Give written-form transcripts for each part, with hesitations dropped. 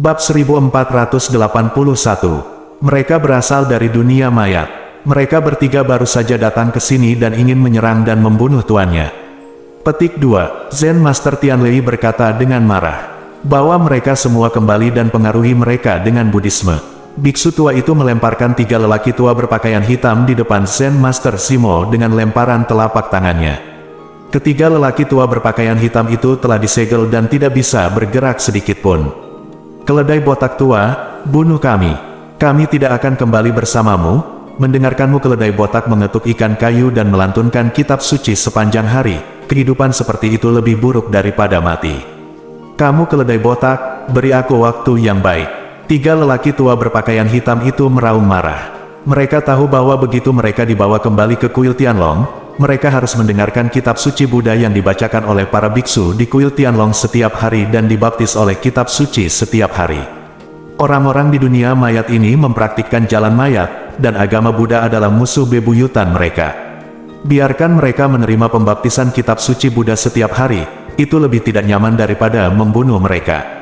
Bab 1481. Mereka berasal dari dunia mayat. Mereka bertiga baru saja datang ke sini dan ingin menyerang dan membunuh tuannya. Petik 2. Zen Master Tianlei berkata dengan marah bahwa mereka semua kembali dan pengaruhi mereka dengan Buddhisme. Biksu tua itu melemparkan tiga lelaki tua berpakaian hitam di depan Zen Master Simo dengan lemparan telapak tangannya. Ketiga lelaki tua berpakaian hitam itu telah disegel dan tidak bisa bergerak sedikit pun. Keledai botak tua, bunuh kami. Kami tidak akan kembali bersamamu. Mendengarkanmu keledai botak mengetuk ikan kayu dan melantunkan kitab suci sepanjang hari. Kehidupan seperti itu lebih buruk daripada mati. Kamu keledai botak, beri aku waktu yang baik. Tiga lelaki tua berpakaian hitam itu meraung marah. Mereka tahu bahwa begitu mereka dibawa kembali ke kuil Tianlong, mereka harus mendengarkan kitab suci Buddha yang dibacakan oleh para biksu di kuil Tianlong setiap hari dan dibaptis oleh kitab suci setiap hari. Orang-orang di dunia mayat ini mempraktikkan jalan mayat, dan agama Buddha adalah musuh bebuyutan mereka. Biarkan mereka menerima pembaptisan kitab suci Buddha setiap hari, itu lebih tidak nyaman daripada membunuh mereka.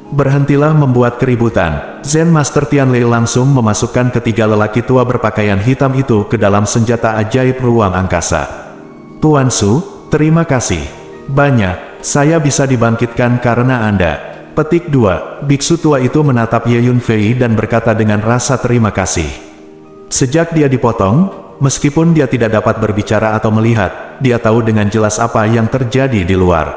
Berhentilah membuat keributan. Zen Master Tianlei langsung memasukkan ketiga lelaki tua berpakaian hitam itu ke dalam senjata ajaib ruang angkasa. Tuan Su, terima kasih. Banyak, saya bisa dibangkitkan karena Anda. Petik 2. Biksu tua itu menatap Ye Yunfei dan berkata dengan rasa terima kasih. Sejak dia dipotong, meskipun dia tidak dapat berbicara atau melihat, dia tahu dengan jelas apa yang terjadi di luar.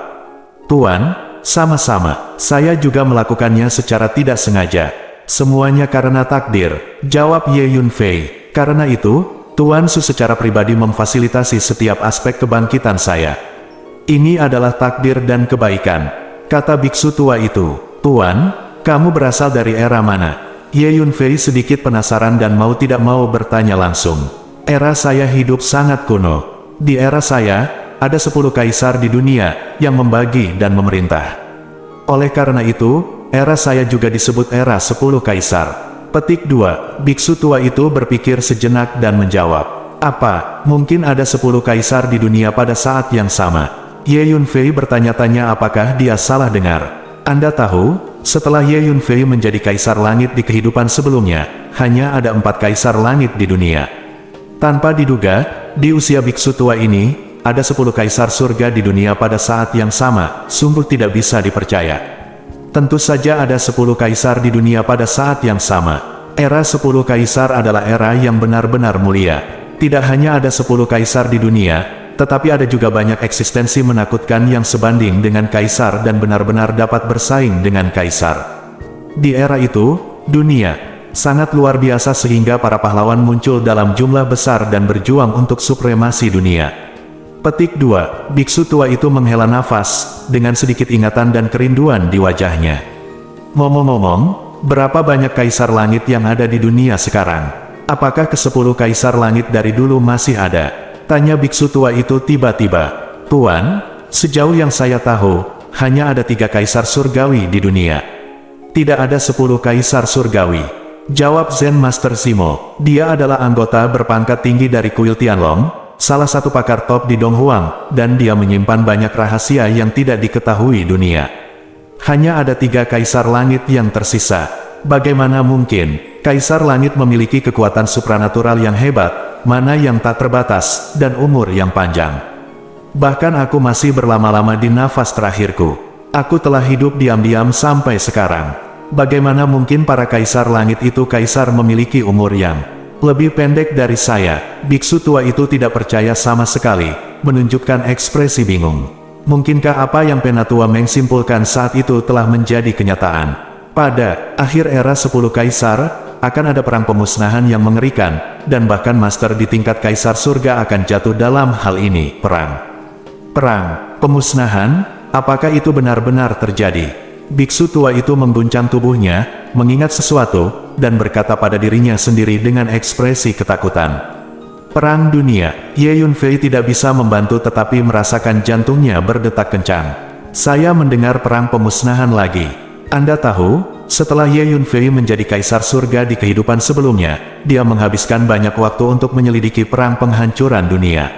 Tuan, sama-sama, saya juga melakukannya secara tidak sengaja. Semuanya karena takdir, jawab Ye Yunfei. Karena itu, Tuan Su secara pribadi memfasilitasi setiap aspek kebangkitan saya. Ini adalah takdir dan kebaikan, kata biksu tua itu. Tuan, kamu berasal dari era mana? Ye Yunfei sedikit penasaran dan mau tidak mau bertanya langsung. Era saya hidup sangat kuno. Di era saya, ada 10 kaisar di dunia yang membagi dan memerintah. Oleh karena itu, era saya juga disebut era 10 kaisar. Petik 2. Biksu tua itu berpikir sejenak dan menjawab, apa, mungkin ada 10 kaisar di dunia pada saat yang sama? Ye Yunfei bertanya-tanya apakah dia salah dengar. Anda tahu, setelah Ye Yunfei menjadi kaisar langit di kehidupan sebelumnya, hanya ada 4 kaisar langit di dunia. Tanpa diduga, di usia biksu tua ini, ada 10 kaisar surga di dunia pada saat yang sama, sungguh tidak bisa dipercaya. Tentu saja ada 10 kaisar di dunia pada saat yang sama. Era 10 kaisar adalah era yang benar-benar mulia. Tidak hanya ada 10 kaisar di dunia, tetapi ada juga banyak eksistensi menakutkan yang sebanding dengan kaisar dan benar-benar dapat bersaing dengan kaisar. Di era itu, dunia sangat luar biasa sehingga para pahlawan muncul dalam jumlah besar dan berjuang untuk supremasi dunia. Petik 2. Biksu tua itu menghela nafas, dengan sedikit ingatan dan kerinduan di wajahnya. Ngomong-ngomong, berapa banyak kaisar langit yang ada di dunia sekarang? Apakah ke-10 kaisar langit dari dulu masih ada? Tanya biksu tua itu tiba-tiba. Tuan, sejauh yang saya tahu, hanya ada 3 kaisar surgawi di dunia. Tidak ada 10 kaisar surgawi, jawab Zen Master Simo. Dia adalah anggota berpangkat tinggi dari kuil Tianlong, salah satu pakar top di Donghuang, dan dia menyimpan banyak rahasia yang tidak diketahui dunia. Hanya ada 3 kaisar langit yang tersisa. Bagaimana mungkin? Kaisar langit memiliki kekuatan supranatural yang hebat, mana yang tak terbatas, dan umur yang panjang. Bahkan aku masih berlama-lama di nafas terakhirku. Aku telah hidup diam-diam sampai sekarang. Bagaimana mungkin para kaisar langit itu kaisar memiliki umur yang lebih pendek dari saya? Biksu tua itu tidak percaya sama sekali, menunjukkan ekspresi bingung. Mungkinkah apa yang Penatua Meng simpulkan saat itu telah menjadi kenyataan? Pada akhir era 10 kaisar, akan ada perang pemusnahan yang mengerikan, dan bahkan master di tingkat kaisar surga akan jatuh dalam hal ini. Perang pemusnahan? Apakah itu benar-benar terjadi? Biksu tua itu mengguncang tubuhnya, mengingat sesuatu, dan berkata pada dirinya sendiri dengan ekspresi ketakutan. Perang dunia. Ye Yunfei tidak bisa membantu tetapi merasakan jantungnya berdetak kencang. Saya mendengar perang pemusnahan lagi. Anda tahu, setelah Ye Yunfei menjadi kaisar surga di kehidupan sebelumnya, dia menghabiskan banyak waktu untuk menyelidiki perang penghancuran dunia.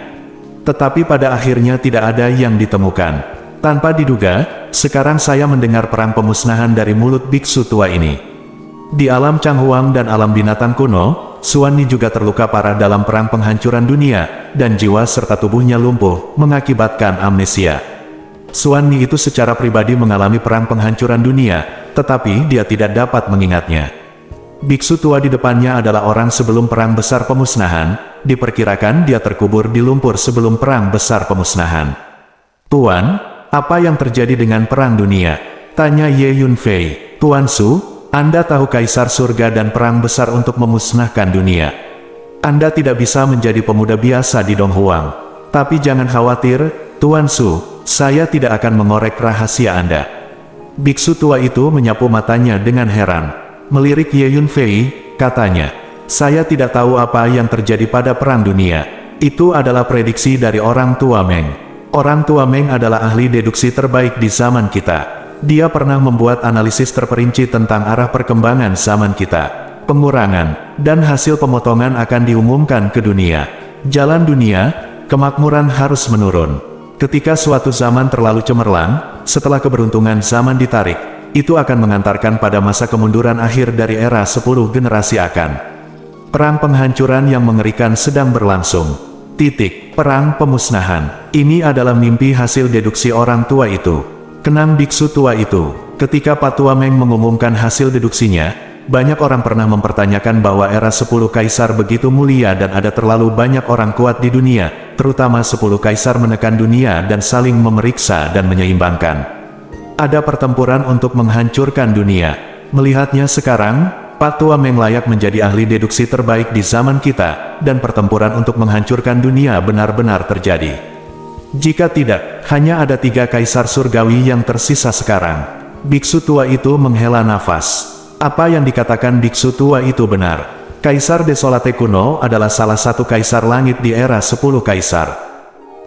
Tetapi pada akhirnya tidak ada yang ditemukan. Tanpa diduga, sekarang saya mendengar perang pemusnahan dari mulut biksu tua ini. Di alam Changhuang dan alam binatang kuno, Xuan Ni juga terluka parah dalam perang penghancuran dunia, dan jiwa serta tubuhnya lumpuh, mengakibatkan amnesia. Xuan Ni itu secara pribadi mengalami perang penghancuran dunia, tetapi dia tidak dapat mengingatnya. Biksu tua di depannya adalah orang sebelum perang besar pemusnahan, diperkirakan dia terkubur di lumpur sebelum perang besar pemusnahan. "Tuan, apa yang terjadi dengan perang dunia?" tanya Ye Yunfei. "Tuan Su, Anda tahu Kaisar Surga dan perang besar untuk memusnahkan dunia. Anda tidak bisa menjadi pemuda biasa di Donghuang. Tapi jangan khawatir, Tuan Su, saya tidak akan mengorek rahasia Anda." Biksu tua itu menyapu matanya dengan heran. Melirik Ye Yunfei, katanya, "Saya tidak tahu apa yang terjadi pada perang dunia. Itu adalah prediksi dari orang tua Meng. Orang tua Meng adalah ahli deduksi terbaik di zaman kita. Dia pernah membuat analisis terperinci tentang arah perkembangan zaman kita. Pengurangan dan hasil pemotongan akan diumumkan ke dunia. Jalan dunia, kemakmuran harus menurun. Ketika suatu zaman terlalu cemerlang, setelah keberuntungan zaman ditarik, itu akan mengantarkan pada masa kemunduran akhir dari era 10 generasi akan. Perang penghancuran yang mengerikan sedang berlangsung. Perang pemusnahan. Ini adalah mimpi hasil deduksi orang tua itu. Kenang biksu tua itu. Ketika Patua Meng mengumumkan hasil deduksinya, banyak orang pernah mempertanyakan bahwa era 10 kaisar begitu mulia dan ada terlalu banyak orang kuat di dunia, terutama 10 kaisar menekan dunia dan saling memeriksa dan menyeimbangkan. Ada pertempuran untuk menghancurkan dunia. Melihatnya sekarang, Patua Meng layak menjadi ahli deduksi terbaik di zaman kita, dan pertempuran untuk menghancurkan dunia benar-benar terjadi. Jika tidak, hanya ada 3 kaisar surgawi yang tersisa sekarang. Biksu tua itu menghela nafas. Apa yang dikatakan biksu tua itu benar. Kaisar Desolate kuno adalah salah satu kaisar langit di era 10 kaisar.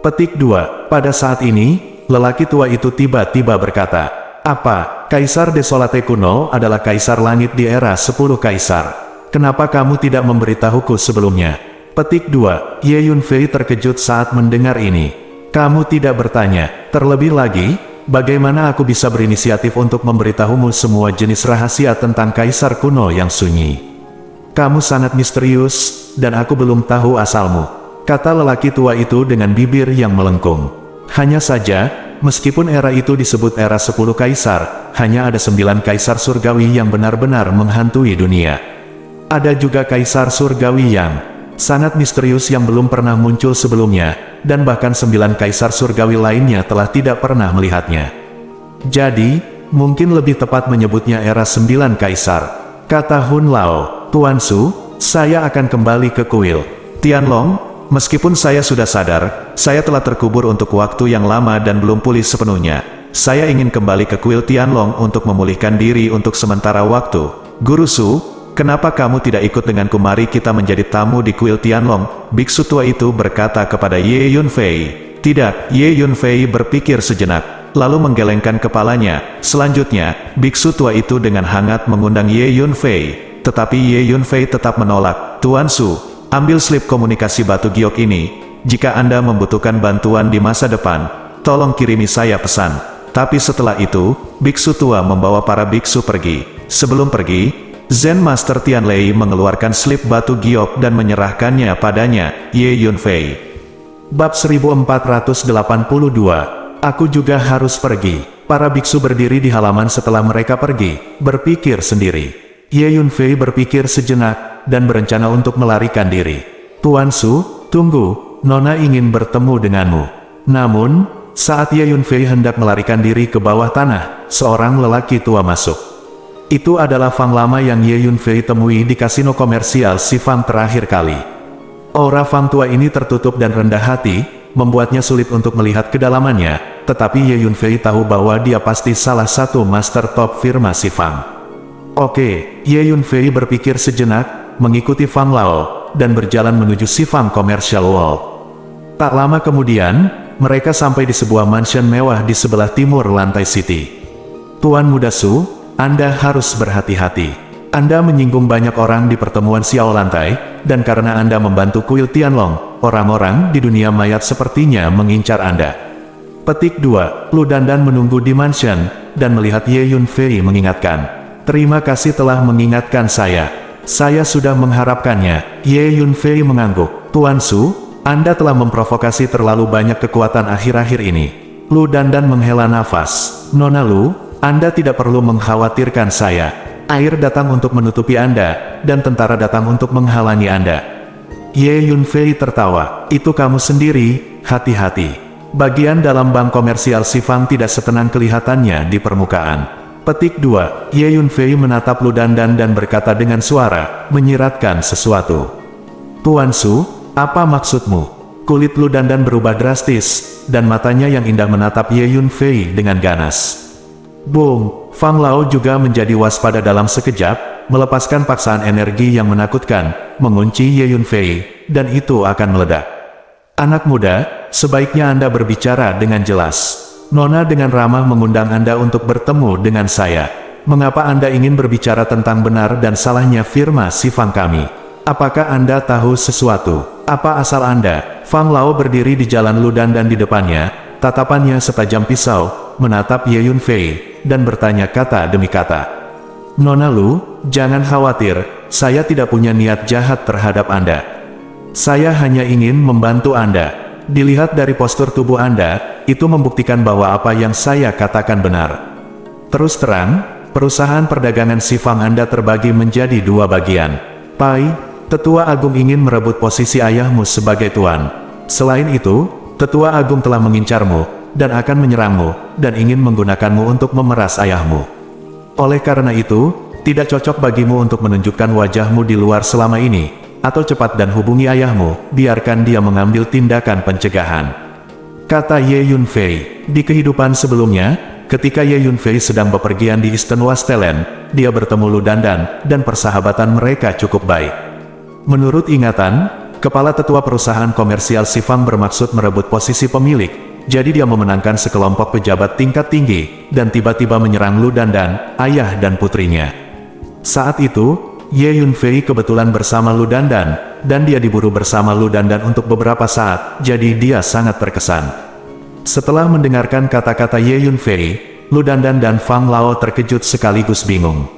Petik 2. Pada saat ini, lelaki tua itu tiba-tiba berkata, "Apa, Kaisar Desolate kuno adalah kaisar langit di era 10 kaisar? Kenapa kamu tidak memberitahuku sebelumnya?" Petik 2. Ye Yunfei terkejut saat mendengar ini. "Kamu tidak bertanya. Terlebih lagi, bagaimana aku bisa berinisiatif untuk memberitahumu semua jenis rahasia tentang kaisar kuno yang sunyi? Kamu sangat misterius, dan aku belum tahu asalmu," kata lelaki tua itu dengan bibir yang melengkung. Hanya saja, meskipun era itu disebut era 10 kaisar, hanya ada 9 kaisar surgawi yang benar-benar menghantui dunia. Ada juga kaisar surgawi yang sangat misterius yang belum pernah muncul sebelumnya, dan bahkan 9 kaisar surgawi lainnya telah tidak pernah melihatnya. Jadi, mungkin lebih tepat menyebutnya era 9 kaisar, kata Hun Lao. "Tuan Su, saya akan kembali ke kuil Tianlong. Meskipun saya sudah sadar, saya telah terkubur untuk waktu yang lama dan belum pulih sepenuhnya. Saya ingin kembali ke kuil Tianlong untuk memulihkan diri untuk sementara waktu. Guru Su, kenapa kamu tidak ikut denganku? Mari kita menjadi tamu di kuil Tianlong." Biksu tua itu berkata kepada Ye Yunfei. "Tidak." Ye Yunfei berpikir sejenak, lalu menggelengkan kepalanya. Selanjutnya, biksu tua itu dengan hangat mengundang Ye Yunfei. Tetapi Ye Yunfei tetap menolak. "Tuan Su, ambil slip komunikasi batu giok ini. Jika Anda membutuhkan bantuan di masa depan, tolong kirimi saya pesan." Tapi setelah itu, biksu tua membawa para biksu pergi. Sebelum pergi, Zen Master Tianlei mengeluarkan slip batu giok dan menyerahkannya padanya. Ye Yunfei. Bab 1482. Aku juga harus pergi. Para biksu berdiri di halaman setelah mereka pergi, berpikir sendiri. Ye Yunfei berpikir sejenak, dan berencana untuk melarikan diri. "Tuan Su, tunggu, Nona ingin bertemu denganmu." Namun, saat Ye Yunfei hendak melarikan diri ke bawah tanah, seorang lelaki tua masuk. Itu adalah Fang Lama yang Ye Yunfei temui di kasino komersial si Fang terakhir kali. Aura Fang tua ini tertutup dan rendah hati, membuatnya sulit untuk melihat kedalamannya, tetapi Ye Yunfei tahu bahwa dia pasti salah satu master top firma si Fang. "Oke," Ye Yunfei berpikir sejenak, mengikuti Fang Lao, dan berjalan menuju si Fang Commercial World. Tak lama kemudian, mereka sampai di sebuah mansion mewah di sebelah timur lantai City. "Tuan Muda Su, Anda harus berhati-hati. Anda menyinggung banyak orang di pertemuan Xiao Lantai, dan karena Anda membantu kuil Tianlong, orang-orang di dunia mayat sepertinya mengincar Anda." Petik 2. Lu Dandan menunggu di mansion, dan melihat Ye Yunfei mengingatkan. Terima kasih telah mengingatkan saya. Saya sudah mengharapkannya. Ye Yunfei mengangguk. Tuan Su, Anda telah memprovokasi terlalu banyak kekuatan akhir-akhir ini. Lu Dandan menghela nafas. Nona Lu, Anda tidak perlu mengkhawatirkan saya. Air datang untuk menutupi Anda, dan tentara datang untuk menghalangi Anda. Ye Yunfei tertawa. Itu kamu sendiri, hati-hati. Bagian dalam bank komersial Sifang tidak setenang kelihatannya di permukaan. Petik 2. Ye Yunfei menatap Lu Dandan dan berkata dengan suara menyiratkan sesuatu. Tuan Su, apa maksudmu? Kulit Lu Dandan berubah drastis, dan matanya yang indah menatap Ye Yunfei dengan ganas. Boom! Fang Lao juga menjadi waspada dalam sekejap, melepaskan paksaan energi yang menakutkan, mengunci Ye Yunfei, dan itu akan meledak. Anak muda, sebaiknya Anda berbicara dengan jelas. Nona dengan ramah mengundang Anda untuk bertemu dengan saya. Mengapa Anda ingin berbicara tentang benar dan salahnya firma Sifang kami? Apakah Anda tahu sesuatu? Apa asal Anda? Fang Lao berdiri di jalan Lu Dandan di depannya, tatapannya setajam pisau, menatap Ye Yunfei, dan bertanya kata demi kata. Nona Lu, jangan khawatir, saya tidak punya niat jahat terhadap Anda. Saya hanya ingin membantu Anda. Dilihat dari postur tubuh Anda, itu membuktikan bahwa apa yang saya katakan benar. Terus terang, perusahaan perdagangan Sifang Anda terbagi menjadi dua bagian. Pai, Tetua Agung ingin merebut posisi ayahmu sebagai tuan. Selain itu, Tetua Agung telah mengincarmu, dan akan menyerangmu, dan ingin menggunakanmu untuk memeras ayahmu. Oleh karena itu, tidak cocok bagimu untuk menunjukkan wajahmu di luar selama ini. Atau cepat dan hubungi ayahmu, biarkan dia mengambil tindakan pencegahan. Kata Ye Yunfei. Di kehidupan sebelumnya, ketika Ye Yunfei sedang bepergian di Eastern Wastelen, dia bertemu Lu Dandan, dan persahabatan mereka cukup baik. Menurut ingatan, kepala tetua perusahaan komersial Sifang bermaksud merebut posisi pemilik, jadi dia memenangkan sekelompok pejabat tingkat tinggi, dan tiba-tiba menyerang Lu Dandan, ayah dan putrinya. Saat itu, Ye Yunfei kebetulan bersama Lu Dandan, dan dia diburu bersama Lu Dandan untuk beberapa saat, jadi dia sangat terkesan. Setelah mendengarkan kata-kata Ye Yunfei, Lu Dandan dan Fang Lao terkejut sekaligus bingung.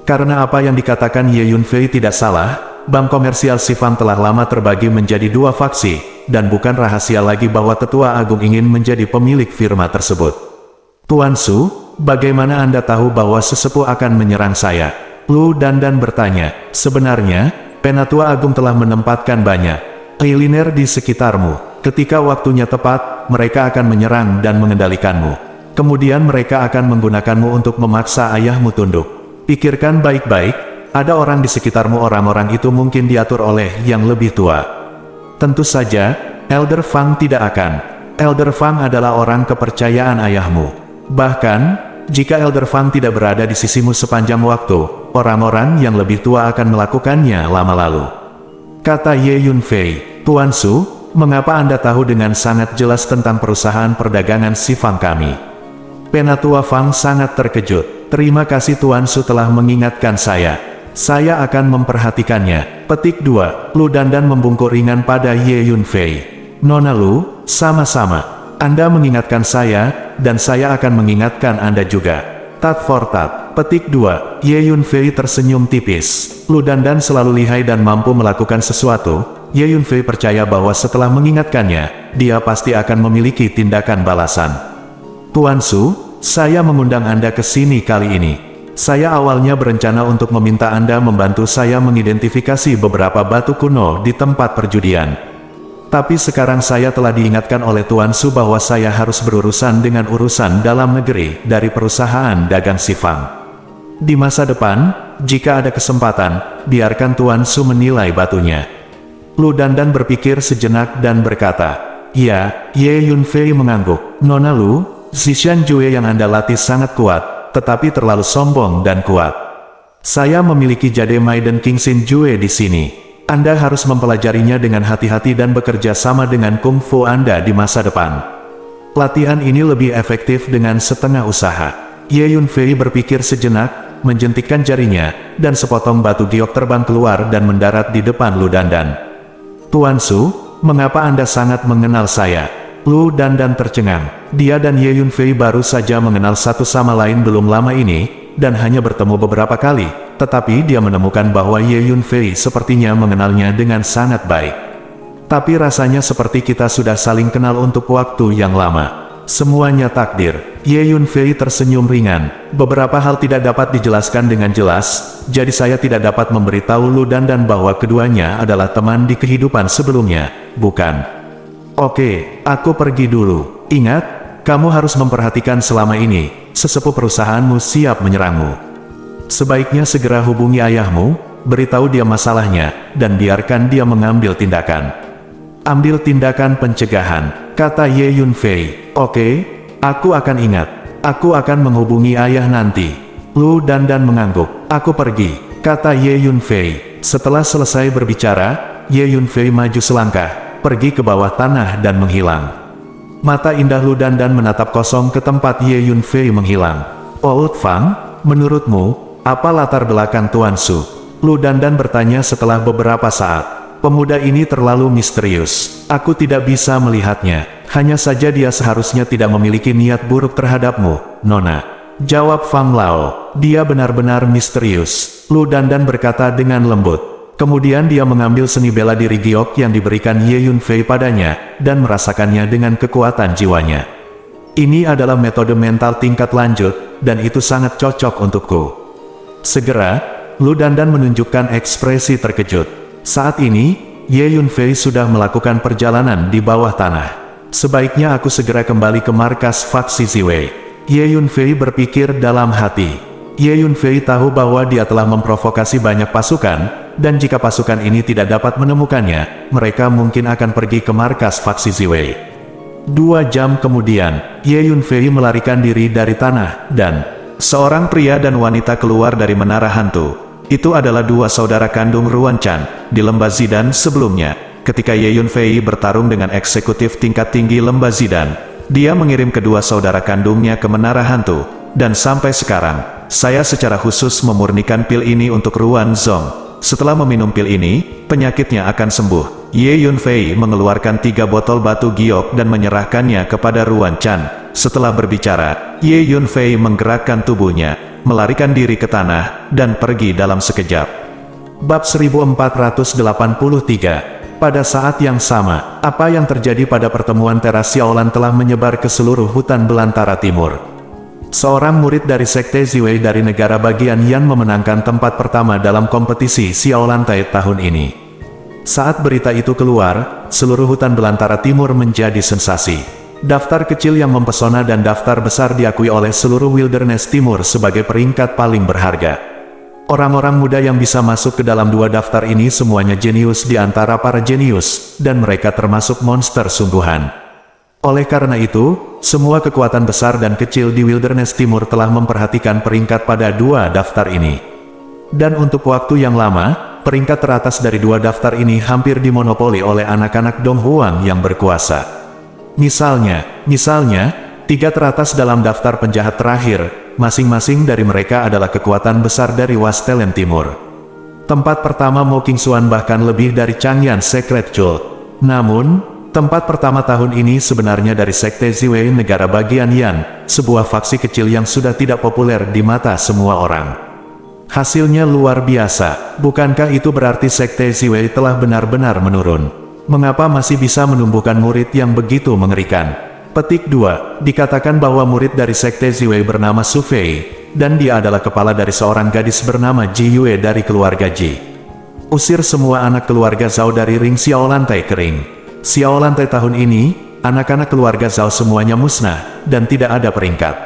Karena apa yang dikatakan Ye Yunfei tidak salah, bank komersial Sifang telah lama terbagi menjadi dua faksi, dan bukan rahasia lagi bahwa Tetua Agung ingin menjadi pemilik firma tersebut. Tuan Su, bagaimana Anda tahu bahwa sesepuh akan menyerang saya? Lu Dandan bertanya. Sebenarnya, Penatua Agung telah menempatkan banyak kuliner di sekitarmu. Ketika waktunya tepat, mereka akan menyerang dan mengendalikanmu. Kemudian mereka akan menggunakanmu untuk memaksa ayahmu tunduk. Pikirkan baik-baik, ada orang di sekitarmu, orang-orang itu mungkin diatur oleh yang lebih tua. Tentu saja, Elder Fang tidak akan. Elder Fang adalah orang kepercayaan ayahmu. Bahkan, jika Elder Fang tidak berada di sisimu sepanjang waktu, orang-orang yang lebih tua akan melakukannya lama lalu. Kata Ye Yunfei. Tuan Su, mengapa Anda tahu dengan sangat jelas tentang perusahaan perdagangan Sifang kami? Penatua Fang sangat terkejut. Terima kasih Tuan Su telah mengingatkan saya. Saya akan memperhatikannya. Petik 2. Lu Dandan membungkuk ringan pada Ye Yunfei. Nona Lu, sama-sama. Anda mengingatkan saya, dan saya akan mengingatkan Anda juga. Tat for tat. Petik 2. Ye Yunfei tersenyum tipis. Lu Dandan selalu lihai dan mampu melakukan sesuatu. Ye Yunfei percaya bahwa setelah mengingatkannya, dia pasti akan memiliki tindakan balasan. Tuan Su, saya mengundang Anda ke sini kali ini. Saya awalnya berencana untuk meminta Anda membantu saya mengidentifikasi beberapa batu kuno di tempat perjudian. Tapi sekarang saya telah diingatkan oleh Tuan Su bahwa saya harus berurusan dengan urusan dalam negeri dari perusahaan dagang Sifang. Di masa depan, jika ada kesempatan, biarkan Tuan Su menilai batunya. Lu Dandan berpikir sejenak dan berkata, "Ya." Ye Yunfei mengangguk. Nona Lu, Zishan Jue yang Anda latih sangat kuat, tetapi terlalu sombong dan kuat. Saya memiliki jade Maiden Kingsin Jue di sini. Anda harus mempelajarinya dengan hati-hati dan bekerja sama dengan Kung Fu Anda di masa depan. Latihan ini lebih efektif dengan setengah usaha. Ye Yunfei berpikir sejenak, menjentikkan jarinya, dan sepotong batu giok terbang keluar dan mendarat di depan Lu Dandan. Tuan Su, mengapa Anda sangat mengenal saya? Lu Dandan tercengang. Dia dan Ye Yunfei baru saja mengenal satu sama lain belum lama ini, dan hanya bertemu beberapa kali, tetapi dia menemukan bahwa Ye Yunfei sepertinya mengenalnya dengan sangat baik. Tapi rasanya seperti kita sudah saling kenal untuk waktu yang lama. Semuanya takdir. Ye Yunfei tersenyum ringan. Beberapa hal tidak dapat dijelaskan dengan jelas, jadi saya tidak dapat memberitahu Lu Dandan bahwa keduanya adalah teman di kehidupan sebelumnya, bukan? Oke, aku pergi dulu. Ingat, kamu harus memperhatikan selama ini, sesepuh perusahaanmu siap menyerangmu. Sebaiknya segera hubungi ayahmu, beritahu dia masalahnya, dan biarkan dia mengambil tindakan. Ambil tindakan pencegahan, kata Ye Yunfei. Oke, aku akan ingat. Aku akan menghubungi ayah nanti. Lu Dandan mengangguk. Aku pergi, kata Ye Yunfei. Setelah selesai berbicara, Ye Yunfei maju selangkah, pergi ke bawah tanah dan menghilang. Mata indah Lu Dandan menatap kosong ke tempat Ye Yunfei menghilang. Old Fang, menurutmu, apa latar belakang Tuan Su? Lu Dandan bertanya setelah beberapa saat. Pemuda ini terlalu misterius. Aku tidak bisa melihatnya. Hanya saja dia seharusnya tidak memiliki niat buruk terhadapmu, Nona. Jawab Fang Lao. Dia benar-benar misterius. Lu Dandan berkata dengan lembut. Kemudian dia mengambil seni bela diri giok yang diberikan Ye Yunfei padanya, dan merasakannya dengan kekuatan jiwanya. Ini adalah metode mental tingkat lanjut, dan itu sangat cocok untukku. Segera, Lu Dandan menunjukkan ekspresi terkejut. Saat ini, Ye Yunfei sudah melakukan perjalanan di bawah tanah. Sebaiknya aku segera kembali ke markas faksi Ziwei. Ye Yunfei berpikir dalam hati. Ye Yunfei tahu bahwa dia telah memprovokasi banyak pasukan, dan jika pasukan ini tidak dapat menemukannya, mereka mungkin akan pergi ke markas faksi Ziwei. 2 jam kemudian, Ye Yunfei melarikan diri dari tanah, dan seorang pria dan wanita keluar dari menara hantu. Itu adalah 2 saudara kandung Ruan Chan, di lembah Zidan sebelumnya. Ketika Ye Yunfei bertarung dengan eksekutif tingkat tinggi lembah Zidan, dia mengirim kedua saudara kandungnya ke menara hantu, dan sampai sekarang, saya secara khusus memurnikan pil ini untuk Ruan Zong. Setelah meminum pil ini, penyakitnya akan sembuh. Ye Yunfei mengeluarkan 3 botol batu giok dan menyerahkannya kepada Ruan Chan. Setelah berbicara, Ye Yunfei menggerakkan tubuhnya, melarikan diri ke tanah, dan pergi dalam sekejap. Bab 1483. Pada saat yang sama, apa yang terjadi pada pertemuan teras Xiaolan telah menyebar ke seluruh hutan belantara timur. Seorang murid dari Sekte Ziwei dari negara bagian Yan memenangkan tempat pertama dalam kompetisi Xiaolantai tahun ini. Saat berita itu keluar, seluruh hutan belantara timur menjadi sensasi. Daftar kecil yang mempesona dan daftar besar diakui oleh seluruh wilderness timur sebagai peringkat paling berharga. Orang-orang muda yang bisa masuk ke dalam 2 daftar ini semuanya jenius di antara para jenius, dan mereka termasuk monster sungguhan. Oleh karena itu, semua kekuatan besar dan kecil di Wilderness Timur telah memperhatikan peringkat pada 2 daftar ini. Dan untuk waktu yang lama, peringkat teratas dari 2 daftar ini hampir dimonopoli oleh anak-anak Dong Huang yang berkuasa. Misalnya, 3 teratas dalam daftar penjahat terakhir, masing-masing dari mereka adalah kekuatan besar dari Wastelen Timur. Tempat pertama Mo Qingxuan bahkan lebih dari Changyan Secret Cult. Namun, tempat pertama tahun ini sebenarnya dari Sekte Ziwei negara bagian Yan, sebuah faksi kecil yang sudah tidak populer di mata semua orang. Hasilnya luar biasa, bukankah itu berarti Sekte Ziwei telah benar-benar menurun? Mengapa masih bisa menumbuhkan murid yang begitu mengerikan? Petik 2, dikatakan bahwa murid dari Sekte Ziwei bernama Su Fei, dan dia adalah kepala dari seorang gadis bernama Ji Yue dari keluarga Ji. Usir semua anak keluarga Zhao dari ring Xiaolantai kering. Xiaolantai tahun ini, anak-anak keluarga Zhao semuanya musnah, dan tidak ada peringkat.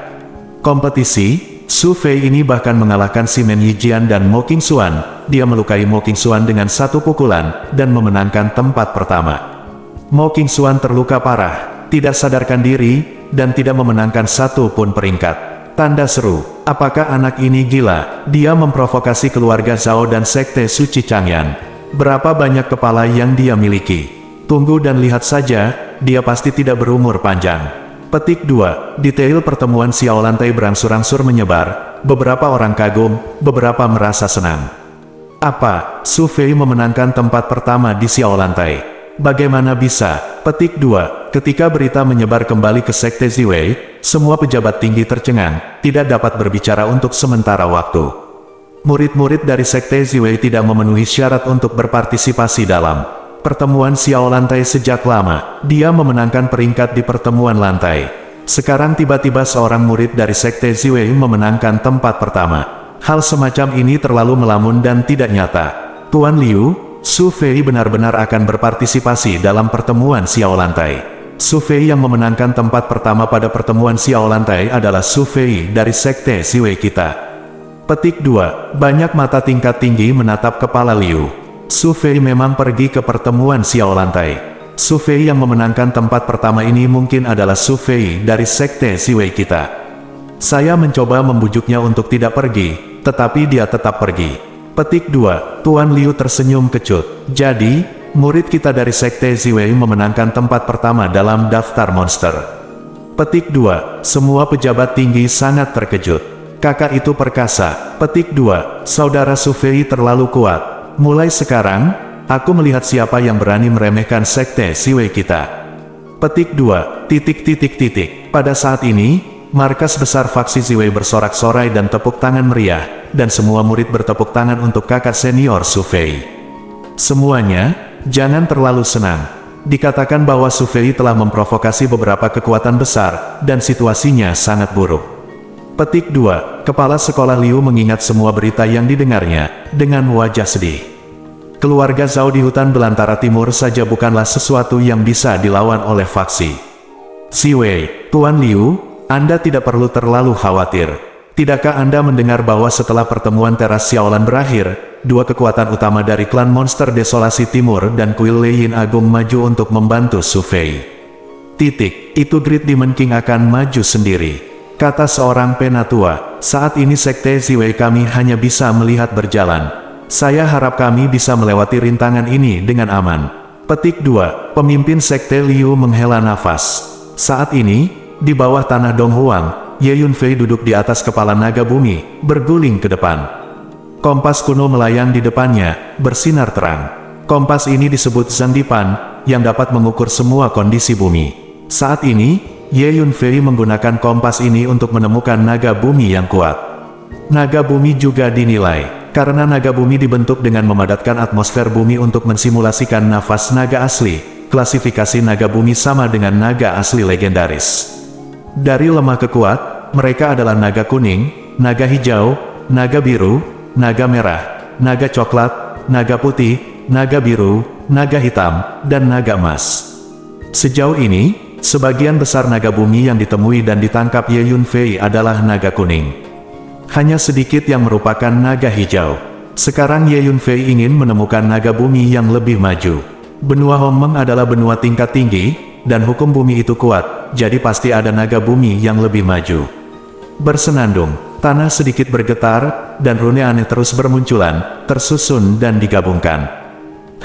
Kompetisi, Su Fei ini bahkan mengalahkan Si Men Yijian dan Mo Qingxuan. Dia melukai Mo Qingxuan dengan 1 pukulan, dan memenangkan tempat pertama. Mo Qingxuan terluka parah, tidak sadarkan diri, dan tidak memenangkan 1 pun peringkat. Tanda seru, apakah anak ini gila? Dia memprovokasi keluarga Zhao dan Sekte Suci Changyan. Berapa banyak kepala yang dia miliki? Tunggu dan lihat saja, dia pasti tidak berumur panjang. Petik 2, detail pertemuan Xiaolantai berangsur-angsur menyebar, beberapa orang kagum, beberapa merasa senang. Apa? Su Fei memenangkan tempat pertama di Xiaolantai. Bagaimana bisa? Petik 2. Ketika berita menyebar kembali ke Sekte Ziwei, semua pejabat tinggi tercengang, tidak dapat berbicara untuk sementara waktu. Murid-murid dari Sekte Ziwei tidak memenuhi syarat untuk berpartisipasi dalam pertemuan Xiao Lantai sejak lama. Dia memenangkan peringkat di pertemuan lantai. Sekarang tiba-tiba seorang murid dari Sekte Ziwei memenangkan tempat pertama. Hal semacam ini terlalu melamun dan tidak nyata. Tuan Liu, Su Fei benar-benar akan berpartisipasi dalam pertemuan Xiao Lantai. Su Fei yang memenangkan tempat pertama pada pertemuan Xiao Lantai adalah Su Fei dari Sekte Ziwei kita. Petik 2. Banyak mata tingkat tinggi menatap kepala Liu. Su Fei memang pergi ke pertemuan Xiao Lantai. Su Fei yang memenangkan tempat pertama ini mungkin adalah Su Fei dari Sekte Ziwei kita. Saya mencoba membujuknya untuk tidak pergi, tetapi dia tetap pergi. Petik 2. Tuan Liu tersenyum kecut. Jadi, murid kita dari Sekte Ziwei memenangkan tempat pertama dalam daftar monster. Petik 2. Semua pejabat tinggi sangat terkejut. Kakak itu perkasa. Petik 2. Saudara Su Fei terlalu kuat. Mulai sekarang, aku melihat siapa yang berani meremehkan Sekte Ziwei kita. Petik 2. Pada saat ini, markas besar faksi Ziwei bersorak-sorai dan tepuk tangan meriah, dan semua murid bertepuk tangan untuk kakak senior Su Fei. Semuanya, jangan terlalu senang. Dikatakan bahwa Su Fei telah memprovokasi beberapa kekuatan besar, dan situasinya sangat buruk. Petik 2. Kepala sekolah Liu mengingat semua berita yang didengarnya, dengan wajah sedih. Keluarga Zhao di hutan belantara timur saja bukanlah sesuatu yang bisa dilawan oleh faksi Ziwei. Tuan Liu, Anda tidak perlu terlalu khawatir. Tidakkah Anda mendengar bahwa setelah pertemuan teras Xiaolan berakhir, dua kekuatan utama dari klan monster Desolasi Timur dan Kuil Leiyin Agung maju untuk membantu Su Fei? Itu Great Demon King akan maju sendiri, kata seorang penatua. Saat ini Sekte Ziwei kami hanya bisa melihat berjalan. Saya harap kami bisa melewati rintangan ini dengan aman. Petik 2. Pemimpin Sekte Liu menghela nafas. Saat ini, di bawah tanah Donghuang, Ye Yunfei duduk di atas kepala naga bumi, berguling ke depan. Kompas kuno melayang di depannya, bersinar terang. Kompas ini disebut Zhangdipan, yang dapat mengukur semua kondisi bumi. Saat ini, Ye Yunfei menggunakan kompas ini untuk menemukan naga bumi yang kuat. Naga bumi juga dinilai, karena naga bumi dibentuk dengan memadatkan atmosfer bumi untuk mensimulasikan nafas naga asli. Klasifikasi naga bumi sama dengan naga asli legendaris. Dari lemah ke kuat, mereka adalah naga kuning, naga hijau, naga biru, naga merah, naga coklat, naga putih, naga biru, naga hitam, dan naga emas. Sejauh ini, sebagian besar naga bumi yang ditemui dan ditangkap Ye Yunfei adalah naga kuning. Hanya sedikit yang merupakan naga hijau. Sekarang Ye Yunfei ingin menemukan naga bumi yang lebih maju. Benua Hongmeng adalah benua tingkat tinggi, dan hukum bumi itu kuat, jadi pasti ada naga bumi yang lebih maju. Bersenandung, tanah sedikit bergetar, dan rune aneh terus bermunculan, tersusun dan digabungkan.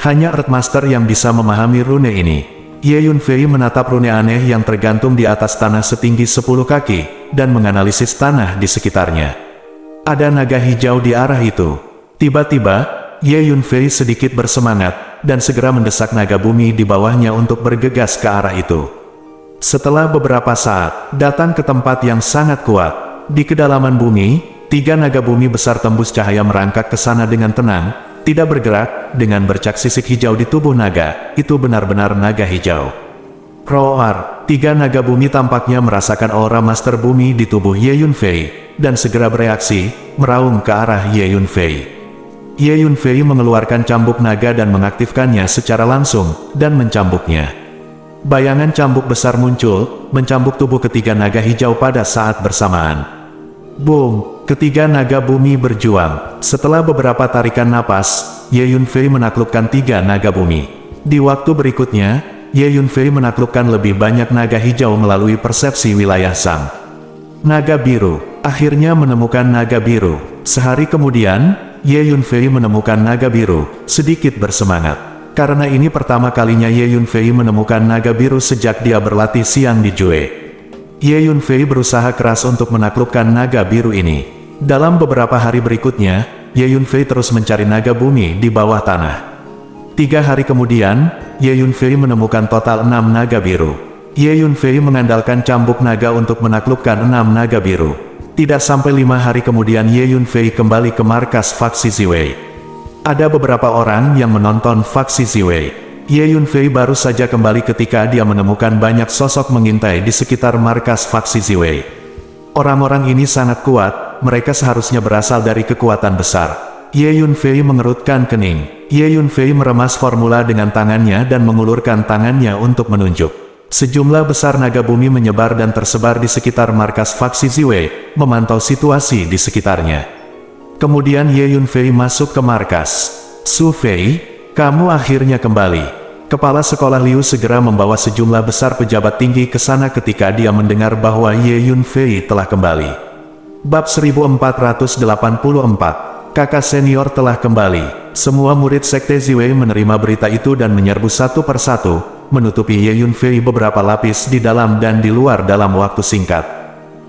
Hanya Earthmaster yang bisa memahami rune ini. Ye Yunfei menatap rune aneh yang tergantung di atas tanah setinggi 10 kaki, dan menganalisis tanah di sekitarnya. Ada naga hijau di arah itu. Tiba-tiba, Ye Yunfei sedikit bersemangat, dan segera mendesak naga bumi di bawahnya untuk bergegas ke arah itu. Setelah beberapa saat, datang ke tempat yang sangat kuat. Di kedalaman bumi, 3 naga bumi besar tembus cahaya merangkak ke sana dengan tenang, tidak bergerak, dengan bercak sisik hijau di tubuh naga. Itu benar-benar naga hijau. Roar, 3 naga bumi tampaknya merasakan aura master bumi di tubuh Ye Yunfei, dan segera bereaksi, meraung ke arah Ye Yunfei. Ye Yunfei mengeluarkan cambuk naga dan mengaktifkannya secara langsung, dan mencambuknya. Bayangan cambuk besar muncul, mencambuk tubuh ketiga naga hijau pada saat bersamaan. Boom! Ketiga naga bumi berjuang. Setelah beberapa tarikan napas, Ye Yunfei menaklukkan 3 naga bumi. Di waktu berikutnya, Ye Yunfei menaklukkan lebih banyak naga hijau melalui persepsi wilayah Sang. Naga biru, akhirnya menemukan naga biru. Sehari kemudian, Ye Yunfei menemukan naga biru, sedikit bersemangat. Karena ini pertama kalinya Ye Yunfei menemukan naga biru sejak dia berlatih siang di Jue. Ye Yunfei berusaha keras untuk menaklukkan naga biru ini. Dalam beberapa hari berikutnya, Ye Yunfei terus mencari naga bumi di bawah tanah. 3 hari kemudian, Ye Yunfei menemukan total 6 naga biru. Ye Yunfei mengandalkan cambuk naga untuk menaklukkan 6 naga biru. Tidak sampai 5 hari kemudian Ye Yunfei kembali ke markas faksi Ziwei. Ada beberapa orang yang menonton faksi Ziwei. Ye Yunfei baru saja kembali ketika dia menemukan banyak sosok mengintai di sekitar markas faksi Ziwei. Orang-orang ini sangat kuat, mereka seharusnya berasal dari kekuatan besar. Ye Yunfei mengerutkan kening. Ye Yunfei meremas formula dengan tangannya dan mengulurkan tangannya untuk menunjuk. Sejumlah besar naga bumi menyebar dan tersebar di sekitar markas faksi Ziwei, memantau situasi di sekitarnya. Kemudian Ye Yunfei masuk ke markas. Su Fei, kamu akhirnya kembali. Kepala sekolah Liu segera membawa sejumlah besar pejabat tinggi ke sana ketika dia mendengar bahwa Ye Yunfei telah kembali. Bab 1484. Kakak senior telah kembali. Semua murid Sekte Ziwei menerima berita itu dan menyerbu satu persatu, menutupi Ye Yunfei beberapa lapis di dalam dan di luar dalam waktu singkat.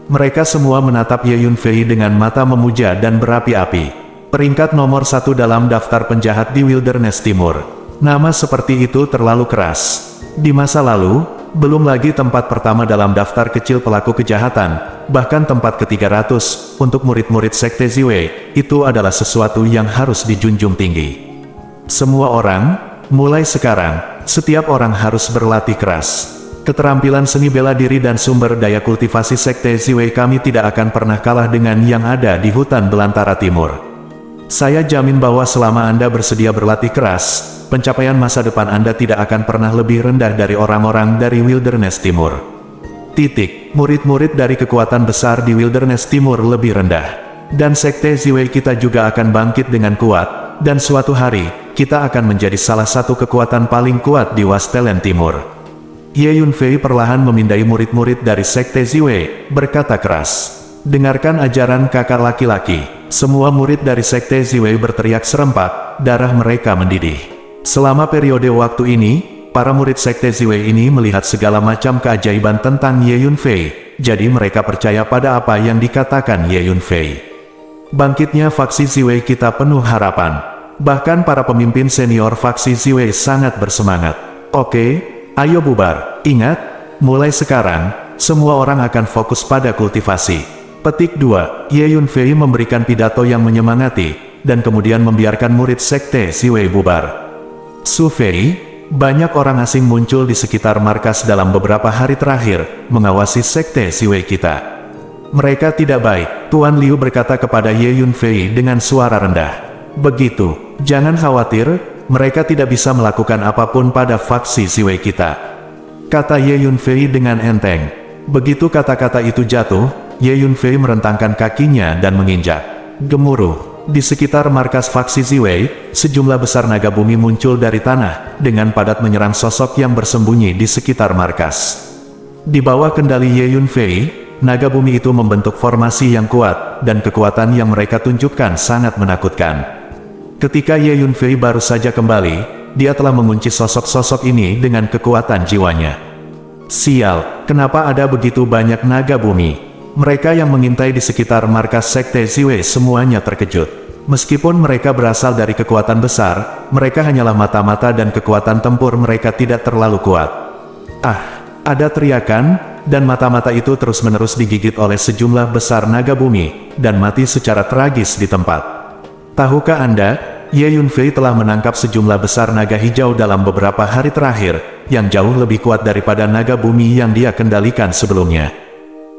Mereka semua menatap Ye Yunfei dengan mata memuja dan berapi-api. Peringkat nomor 1 dalam daftar penjahat di Wilderness Timur. Nama seperti itu terlalu keras. Di masa lalu, belum lagi tempat pertama dalam daftar kecil pelaku kejahatan, bahkan tempat ke-300, untuk murid-murid Sekte Ziwei, itu adalah sesuatu yang harus dijunjung tinggi. Semua orang, mulai sekarang, setiap orang harus berlatih keras. Keterampilan seni bela diri dan sumber daya kultivasi Sekte Ziwei kami tidak akan pernah kalah dengan yang ada di hutan belantara timur. Saya jamin bahwa selama Anda bersedia berlatih keras, pencapaian masa depan Anda tidak akan pernah lebih rendah dari orang-orang dari Wilderness Timur. Murid-murid dari kekuatan besar di Wilderness Timur lebih rendah. Dan Sekte Ziwei kita juga akan bangkit dengan kuat, dan suatu hari, kita akan menjadi salah satu kekuatan paling kuat di Wastelen Timur. Ye Yunfei perlahan memindai murid-murid dari Sekte Ziwei, berkata keras. Dengarkan ajaran kakak laki-laki. Semua murid dari Sekte Ziwei berteriak serempak, darah mereka mendidih. Selama periode waktu ini, para murid Sekte Ziwei ini melihat segala macam keajaiban tentang Ye Yunfei, jadi mereka percaya pada apa yang dikatakan Ye Yunfei. Bangkitnya faksi Ziwei kita penuh harapan. Bahkan para pemimpin senior faksi Ziwei sangat bersemangat. Oke, ayo bubar. Ingat, mulai sekarang, semua orang akan fokus pada kultivasi. Petik 2. Ye Yunfei memberikan pidato yang menyemangati, dan kemudian membiarkan murid Sekte Ziwei bubar. Su Fei, banyak orang asing muncul di sekitar markas dalam beberapa hari terakhir, mengawasi Sekte Ziwei kita. Mereka tidak baik, Tuan Liu berkata kepada Ye Yunfei dengan suara rendah. Begitu, jangan khawatir, mereka tidak bisa melakukan apapun pada faksi Ziwei kita. Kata Ye Yunfei dengan enteng. Begitu kata-kata itu jatuh, Ye Yunfei merentangkan kakinya dan menginjak. Gemuruh. Di sekitar markas faksi Ziwei, sejumlah besar naga bumi muncul dari tanah, dengan padat menyerang sosok yang bersembunyi di sekitar markas. Di bawah kendali Ye Yunfei, naga bumi itu membentuk formasi yang kuat, dan kekuatan yang mereka tunjukkan sangat menakutkan. Ketika Ye Yunfei baru saja kembali, dia telah mengunci sosok-sosok ini dengan kekuatan jiwanya. Sial, kenapa ada begitu banyak naga bumi? Mereka yang mengintai di sekitar markas Sekte Ziwei semuanya terkejut. Meskipun mereka berasal dari kekuatan besar, mereka hanyalah mata-mata dan kekuatan tempur mereka tidak terlalu kuat. Ada teriakan, dan mata-mata itu terus-menerus digigit oleh sejumlah besar naga bumi, dan mati secara tragis di tempat. Tahukah Anda, Ye Yunfei telah menangkap sejumlah besar naga hijau dalam beberapa hari terakhir, yang jauh lebih kuat daripada naga bumi yang dia kendalikan sebelumnya.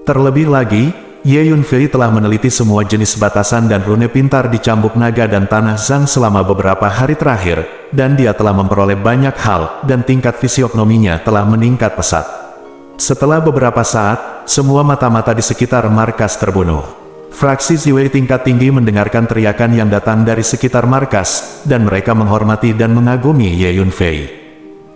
Terlebih lagi, Ye Yunfei telah meneliti semua jenis batasan dan rune pintar di cambuk naga dan tanah Zhang selama beberapa hari terakhir, dan dia telah memperoleh banyak hal, dan tingkat fisiognominya telah meningkat pesat. Setelah beberapa saat, semua mata-mata di sekitar markas terbunuh. Fraksi Ziwei tingkat tinggi mendengarkan teriakan yang datang dari sekitar markas, dan mereka menghormati dan mengagumi Ye Yunfei.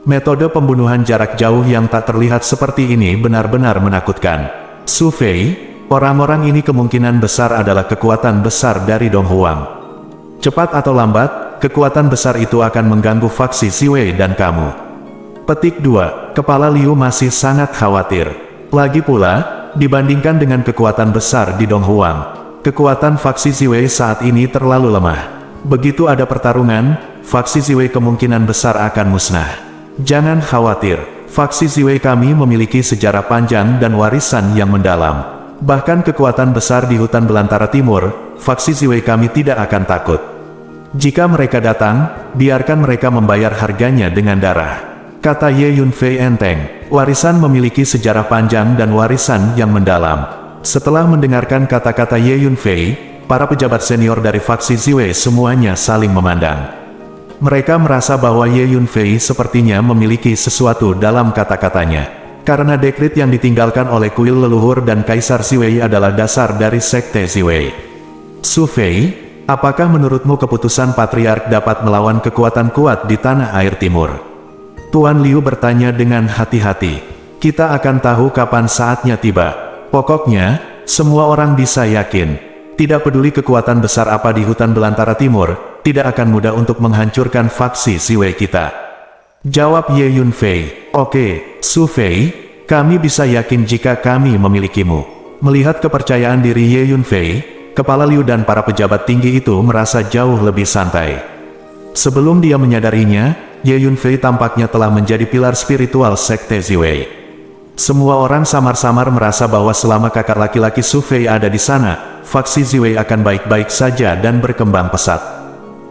Metode pembunuhan jarak jauh yang tak terlihat seperti ini benar-benar menakutkan. Su Fei, orang-orang ini kemungkinan besar adalah kekuatan besar dari Donghuang. Cepat atau lambat, kekuatan besar itu akan mengganggu faksi Ziwei dan kamu. Petik 2. Kepala Liu masih sangat khawatir. Lagi pula, dibandingkan dengan kekuatan besar di Donghuang, kekuatan faksi Ziwei saat ini terlalu lemah. Begitu ada pertarungan, faksi Ziwei kemungkinan besar akan musnah. Jangan khawatir, faksi Ziwei kami memiliki sejarah panjang dan warisan yang mendalam. Bahkan kekuatan besar di hutan belantara timur, faksi Ziwei kami tidak akan takut. Jika mereka datang, biarkan mereka membayar harganya dengan darah. Kata Ye Yunfei enteng, warisan memiliki sejarah panjang dan warisan yang mendalam. Setelah mendengarkan kata-kata Ye Yunfei, para pejabat senior dari faksi Ziwei semuanya saling memandang. Mereka merasa bahwa Ye Yunfei sepertinya memiliki sesuatu dalam kata-katanya. Karena dekrit yang ditinggalkan oleh kuil leluhur dan Kaisar Ziwei adalah dasar dari sekte Ziwei. Su Fei, apakah menurutmu keputusan Patriark dapat melawan kekuatan kuat di tanah air timur? Tuan Liu bertanya dengan hati-hati. Kita akan tahu kapan saatnya tiba. Pokoknya, semua orang bisa yakin. Tidak peduli kekuatan besar apa di hutan belantara timur, tidak akan mudah untuk menghancurkan faksi Ziwei kita. Jawab Ye Yunfei. Oke, Su Fei, kami bisa yakin jika kami memilikimu. Melihat kepercayaan diri Ye Yunfei, Kepala Liu dan para pejabat tinggi itu merasa jauh lebih santai. Sebelum dia menyadarinya, Ye Yunfei tampaknya telah menjadi pilar spiritual sekte Ziwei. Semua orang samar-samar merasa bahwa selama kakak laki-laki Su Fei ada di sana, faksi Ziwei akan baik-baik saja dan berkembang pesat.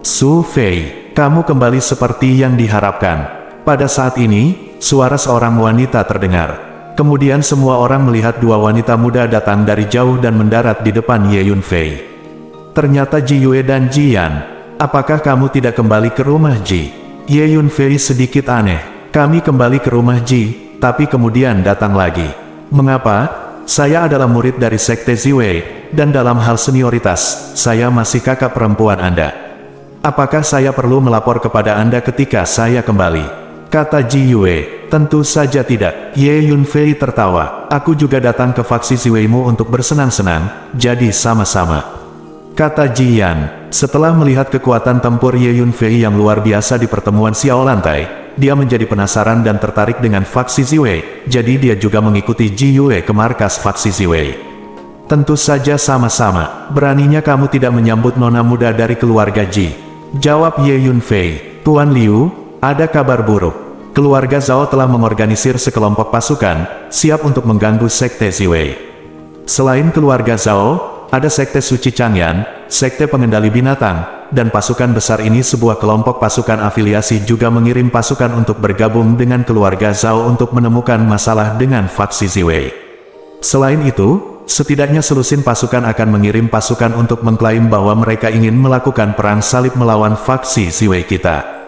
Su Fei, kamu kembali seperti yang diharapkan. Pada saat ini, suara seorang wanita terdengar. Kemudian semua orang melihat dua wanita muda datang dari jauh dan mendarat di depan Ye Yunfei. Ternyata Ji Yue dan Ji Yan. Apakah kamu tidak kembali ke rumah Ji? Ye Yunfei sedikit aneh. Kami kembali ke rumah Ji, tapi kemudian datang lagi. Mengapa? Saya adalah murid dari sekte Ziwei, dan dalam hal senioritas, saya masih kakak perempuan Anda. Apakah saya perlu melapor kepada Anda ketika saya kembali? Kata Ji Yue. Tentu saja tidak. Ye Yunfei tertawa. Aku juga datang ke faksi Ziwei-mu untuk bersenang-senang, jadi sama-sama. Kata Ji Yan. Setelah melihat kekuatan tempur Ye Yunfei yang luar biasa di pertemuan Xiao Lantai, dia menjadi penasaran dan tertarik dengan faksi Ziwei, jadi dia juga mengikuti Ji Yue ke markas faksi Ziwei. Tentu saja sama-sama. Beraninya kamu tidak menyambut nona muda dari keluarga Ji? Jawab Ye Yunfei. Tuan Liu, ada kabar buruk. Keluarga Zhao telah mengorganisir sekelompok pasukan, siap untuk mengganggu sekte Ziwei. Selain keluarga Zhao, ada sekte Suci Changyan, sekte pengendali binatang, dan pasukan besar ini sebuah kelompok pasukan afiliasi juga mengirim pasukan untuk bergabung dengan keluarga Zhao untuk menemukan masalah dengan faksi Ziwei. Selain itu, setidaknya selusin pasukan akan mengirim pasukan untuk mengklaim bahwa mereka ingin melakukan perang salib melawan faksi Ziwei kita.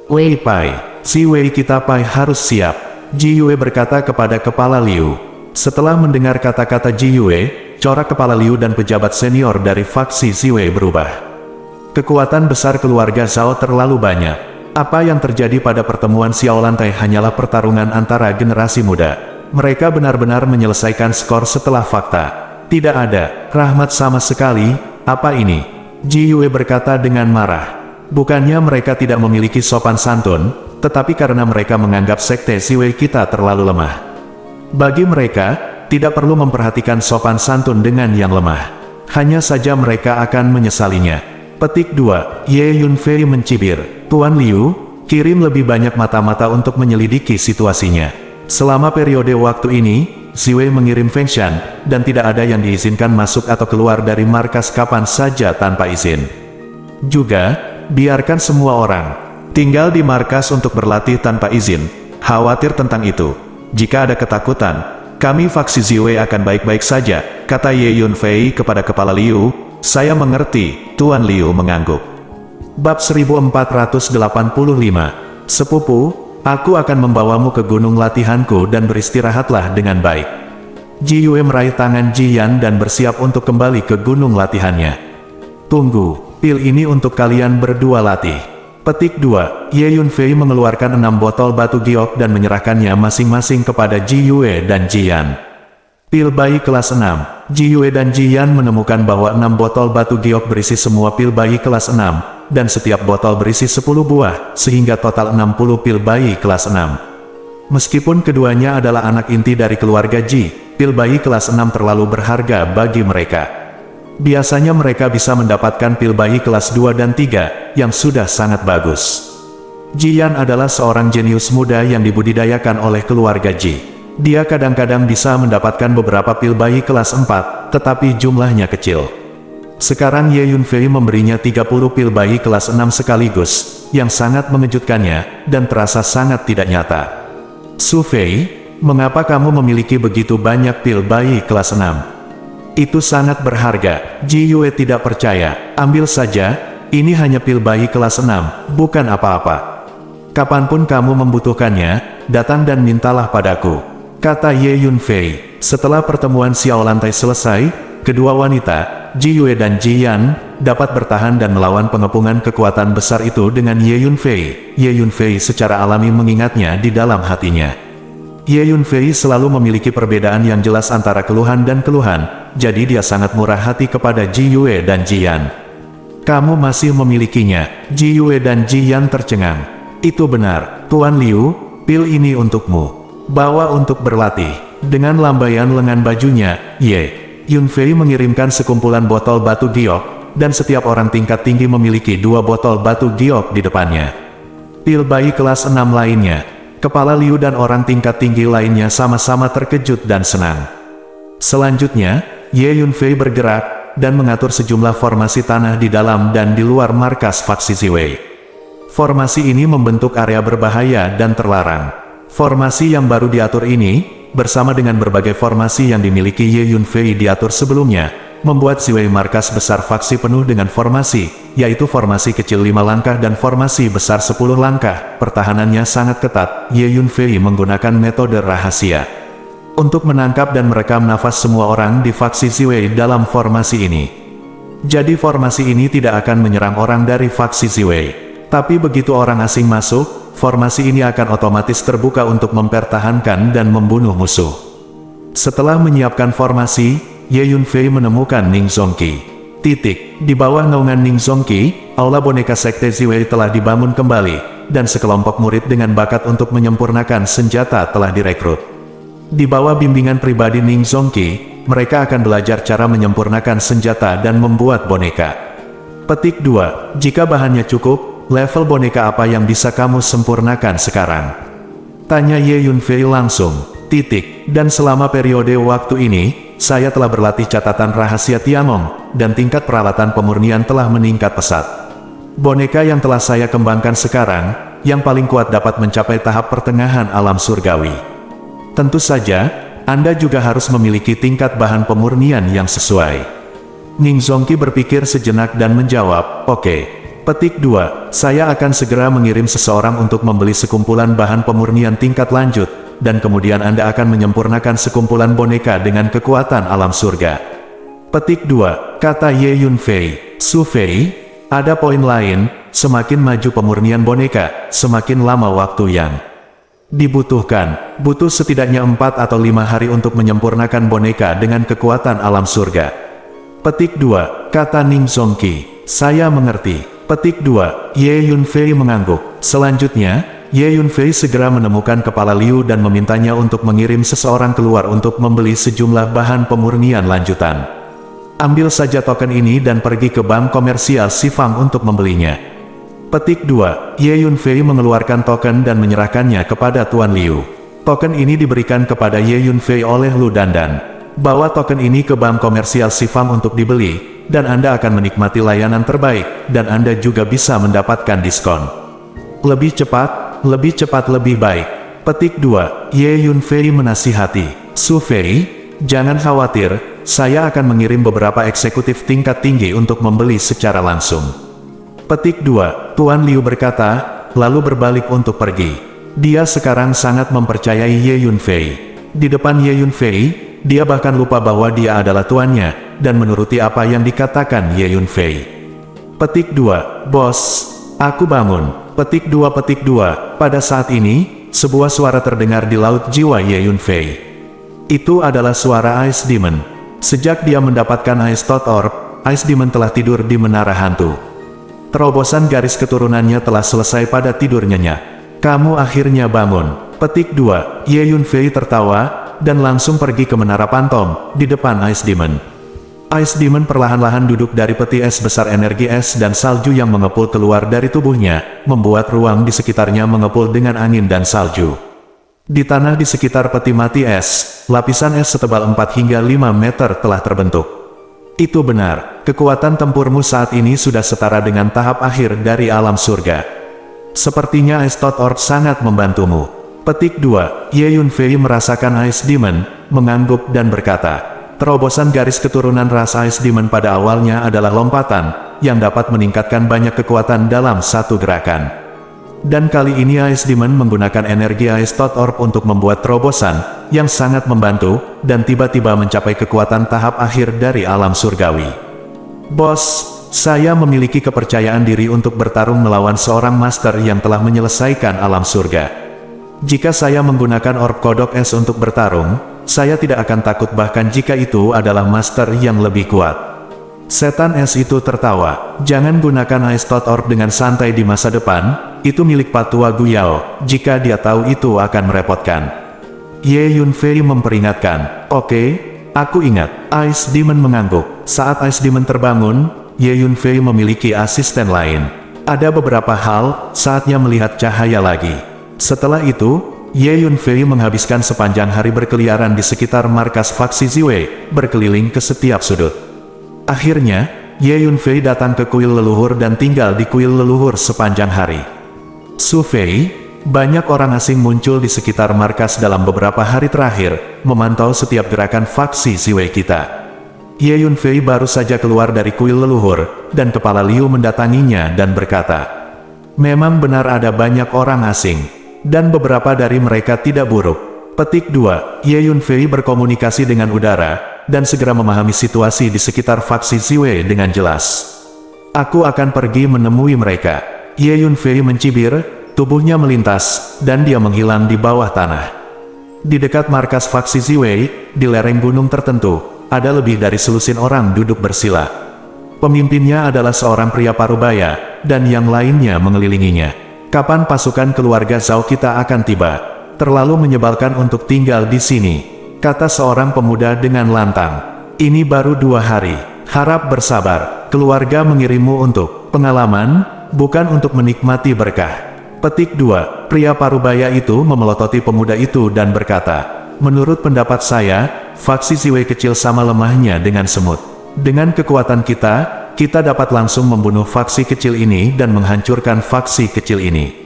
Wei Pai, Ziwei kita Pai harus siap, Ji Yue berkata kepada Kepala Liu. Setelah mendengar kata-kata Ji Yue, corak Kepala Liu dan pejabat senior dari faksi Ziwei berubah. Kekuatan besar keluarga Zhao terlalu banyak. Apa yang terjadi pada pertemuan Xiao Lantai hanyalah pertarungan antara generasi muda. Mereka benar-benar menyelesaikan skor setelah fakta. Tidak ada rahmat sama sekali. Apa ini? Ji Yue berkata dengan marah. Bukannya mereka tidak memiliki sopan santun, tetapi karena mereka menganggap sekte Ziwei kita terlalu lemah. Bagi mereka, tidak perlu memperhatikan sopan santun dengan yang lemah. Hanya saja mereka akan menyesalinya. Petik 2. Ye Yunfei mencibir. Tuan Liu, kirim lebih banyak mata-mata untuk menyelidiki situasinya. Selama periode waktu ini, Ziwei mengirim Feng Shan, dan tidak ada yang diizinkan masuk atau keluar dari markas kapan saja tanpa izin. Juga, biarkan semua orang tinggal di markas untuk berlatih tanpa izin. Khawatir tentang itu. Jika ada ketakutan, kami faksi Ziwei akan baik-baik saja, kata Ye Yunfei kepada Kepala Liu. Saya mengerti, Tuan Liu mengangguk. Bab 1485. Sepupu, aku akan membawamu ke gunung latihanku dan beristirahatlah dengan baik. Ji Yue meraih tangan Ji Yan dan bersiap untuk kembali ke gunung latihannya. Tunggu. Pil ini untuk kalian berdua latih. Petik 2. Ye Yunfei mengeluarkan 6 botol batu giok dan menyerahkannya masing-masing kepada Ji Yue dan Ji Yan. Pil bayi kelas 6. Ji Yue dan Ji Yan menemukan bahwa 6 botol batu giok berisi semua pil bayi kelas 6, dan setiap botol berisi 10 buah, sehingga total 60 pil bayi kelas 6. Meskipun keduanya adalah anak inti dari keluarga Ji, pil bayi kelas 6 terlalu berharga bagi mereka. Biasanya mereka bisa mendapatkan pil bayi kelas 2 dan 3, yang sudah sangat bagus. Jian adalah seorang jenius muda yang dibudidayakan oleh keluarga Ji. Dia kadang-kadang bisa mendapatkan beberapa pil bayi kelas 4, tetapi jumlahnya kecil. Sekarang Ye Yunfei memberinya 30 pil bayi kelas 6 sekaligus, yang sangat mengejutkannya, dan terasa sangat tidak nyata. Su Fei, mengapa kamu memiliki begitu banyak pil bayi kelas 6? Itu sangat berharga. Ji Yue tidak percaya. Ambil saja, ini hanya pil bayi kelas 6, bukan apa-apa. Kapanpun kamu membutuhkannya, datang dan mintalah padaku, kata Ye Yunfei. Setelah pertemuan Xiao Lantai selesai, kedua wanita, Ji Yue dan Ji Yan, dapat bertahan dan melawan pengepungan kekuatan besar itu dengan Ye Yunfei. Ye Yunfei secara alami mengingatnya di dalam hatinya. Ye Yunfei selalu memiliki perbedaan yang jelas antara keluhan dan keluhan, jadi dia sangat murah hati kepada Ji Yue dan Ji Yan. Kamu masih memilikinya. Ji Yue dan Ji Yan tercengang. Itu benar, Tuan Liu, pil ini untukmu. Bawa untuk berlatih. Dengan lambaian lengan bajunya, Ye Yunfei mengirimkan sekumpulan botol batu giok, dan setiap orang tingkat tinggi memiliki 2 botol batu giok di depannya. Pil bayi kelas 6 lainnya. Kepala Liu dan orang tingkat tinggi lainnya sama-sama terkejut dan senang. Selanjutnya, Ye Yunfei bergerak, dan mengatur sejumlah formasi tanah di dalam dan di luar markas faksi Ziwei. Formasi ini membentuk area berbahaya dan terlarang. Formasi yang baru diatur ini, bersama dengan berbagai formasi yang dimiliki Ye Yunfei diatur sebelumnya, membuat Ziwei markas besar faksi penuh dengan formasi, yaitu formasi kecil 5 langkah dan formasi besar 10 langkah. Pertahanannya sangat ketat. Ye Yunfei menggunakan metode rahasia untuk menangkap dan merekam nafas semua orang di faksi Ziwei dalam formasi ini. Jadi formasi ini tidak akan menyerang orang dari faksi Ziwei. Tapi begitu orang asing masuk, formasi ini akan otomatis terbuka untuk mempertahankan dan membunuh musuh. Setelah menyiapkan formasi, Ye Yunfei menemukan Ning Zongqi. Di bawah naungan Ning Zongqi, aula boneka sekte Ziwei telah dibangun kembali, dan sekelompok murid dengan bakat untuk menyempurnakan senjata telah direkrut. Di bawah bimbingan pribadi Ning Zongqi, mereka akan belajar cara menyempurnakan senjata dan membuat boneka. Petik 2. Jika bahannya cukup, level boneka apa yang bisa kamu sempurnakan sekarang? Tanya Ye Yunfei langsung. Dan selama periode waktu ini, saya telah berlatih catatan rahasia Tiangong, dan tingkat peralatan pemurnian telah meningkat pesat. Boneka yang telah saya kembangkan sekarang, yang paling kuat dapat mencapai tahap pertengahan alam surgawi. Tentu saja, Anda juga harus memiliki tingkat bahan pemurnian yang sesuai. Ning Zongqi berpikir sejenak dan menjawab, oke. Petik 2. Saya akan segera mengirim seseorang untuk membeli sekumpulan bahan pemurnian tingkat lanjut, dan kemudian Anda akan menyempurnakan sekumpulan boneka dengan kekuatan alam surga. Petik 2. Kata Ye Yunfei. Su Fei, ada poin lain, semakin maju pemurnian boneka, semakin lama waktu yang dibutuhkan. Butuh setidaknya 4 atau 5 hari untuk menyempurnakan boneka dengan kekuatan alam surga. Petik 2. Kata Ning Zongqi. Saya mengerti. Petik 2. Ye Yunfei mengangguk. Selanjutnya, Ye Yunfei segera menemukan kepala Liu dan memintanya untuk mengirim seseorang keluar untuk membeli sejumlah bahan pemurnian lanjutan. Ambil saja token ini dan pergi ke bank komersial Sifang untuk membelinya. Petik 2. Ye Yunfei mengeluarkan token dan menyerahkannya kepada Tuan Liu. Token ini diberikan kepada Ye Yunfei oleh Lu Dandan. Bawa token ini ke bank komersial Sifang untuk dibeli, dan Anda akan menikmati layanan terbaik, dan Anda juga bisa mendapatkan diskon. Lebih cepat, lebih baik. Petik 2. Ye Yunfei menasihati. Su Fei, jangan khawatir, saya akan mengirim beberapa eksekutif tingkat tinggi untuk membeli secara langsung. Petik 2. Tuan Liu berkata, lalu berbalik untuk pergi. Dia sekarang sangat mempercayai Ye Yunfei. Di depan Ye Yunfei, dia bahkan lupa bahwa dia adalah tuannya, dan menuruti apa yang dikatakan Ye Yunfei. Petik 2. Bos, aku bangun. Petik 2. Pada saat ini, sebuah suara terdengar di laut jiwa Ye Yunfei. Itu adalah suara Ice Demon. Sejak dia mendapatkan Ice Thought Orb, Ice Demon telah tidur di menara hantu. Terobosan garis keturunannya telah selesai pada tidur nyenyak. Kamu akhirnya bangun. Petik 2. Ye Yunfei tertawa, dan langsung pergi ke menara pantom, di depan Ice Demon. Ice Demon perlahan-lahan duduk dari peti es besar energi es dan salju yang mengepul keluar dari tubuhnya, membuat ruang di sekitarnya mengepul dengan angin dan salju. Di tanah di sekitar peti mati es, lapisan es setebal 4 hingga 5 meter telah terbentuk. Itu benar, kekuatan tempurmu saat ini sudah setara dengan tahap akhir dari alam surga. Sepertinya Ice Thought Orb sangat membantumu. Petik 2, Ye Yunfei merasakan Ice Demon, mengangguk dan berkata, terobosan garis keturunan ras Ice Demon pada awalnya adalah lompatan, yang dapat meningkatkan banyak kekuatan dalam satu gerakan. Dan kali ini Ice Demon menggunakan energi Ice Thought Orb untuk membuat terobosan, yang sangat membantu, dan tiba-tiba mencapai kekuatan tahap akhir dari alam surgawi. Bos, saya memiliki kepercayaan diri untuk bertarung melawan seorang master yang telah menyelesaikan alam surga. Jika saya menggunakan orb kodok es untuk bertarung, saya tidak akan takut bahkan jika itu adalah master yang lebih kuat. Setan es itu tertawa, jangan gunakan Ice Thought Orb dengan santai di masa depan, itu milik Patua Guyao, jika dia tahu itu akan merepotkan. Ye Yunfei memperingatkan, oke, aku ingat. Ice Demon mengangguk. Saat Ice Demon terbangun, Ye Yunfei memiliki asisten lain. Ada beberapa hal, saatnya melihat cahaya lagi. Setelah itu, Ye Yunfei menghabiskan sepanjang hari berkeliaran di sekitar markas faksi Ziwei, berkeliling ke setiap sudut. Akhirnya, Ye Yunfei datang ke kuil leluhur dan tinggal di kuil leluhur sepanjang hari. Su Fei, banyak orang asing muncul di sekitar markas dalam beberapa hari terakhir, memantau setiap gerakan faksi Ziwei kita. Ye Yunfei baru saja keluar dari kuil leluhur, dan Kepala Liu mendatanginya dan berkata, memang benar ada banyak orang asing. Dan beberapa dari mereka tidak buruk. Petik 2, Ye Yunfei berkomunikasi dengan udara, dan segera memahami situasi di sekitar faksi Ziwei dengan jelas. Aku akan pergi menemui mereka. Ye Yunfei mencibir, tubuhnya melintas, dan dia menghilang di bawah tanah. Di dekat markas faksi Ziwei, di lereng gunung tertentu, ada lebih dari selusin orang duduk bersila. Pemimpinnya adalah seorang pria parubaya, dan yang lainnya mengelilinginya. Kapan pasukan keluarga Zhao kita akan tiba? Terlalu menyebalkan untuk tinggal di sini, kata seorang pemuda dengan lantang. Ini baru 2 hari. Harap bersabar. Keluarga mengirimmu untuk pengalaman, bukan untuk menikmati berkah. Petik 2, pria parubaya itu memelototi pemuda itu dan berkata, menurut pendapat saya, faksi Ziwei kecil sama lemahnya dengan semut. Dengan kekuatan kita dapat langsung membunuh faksi kecil ini dan menghancurkan faksi kecil ini.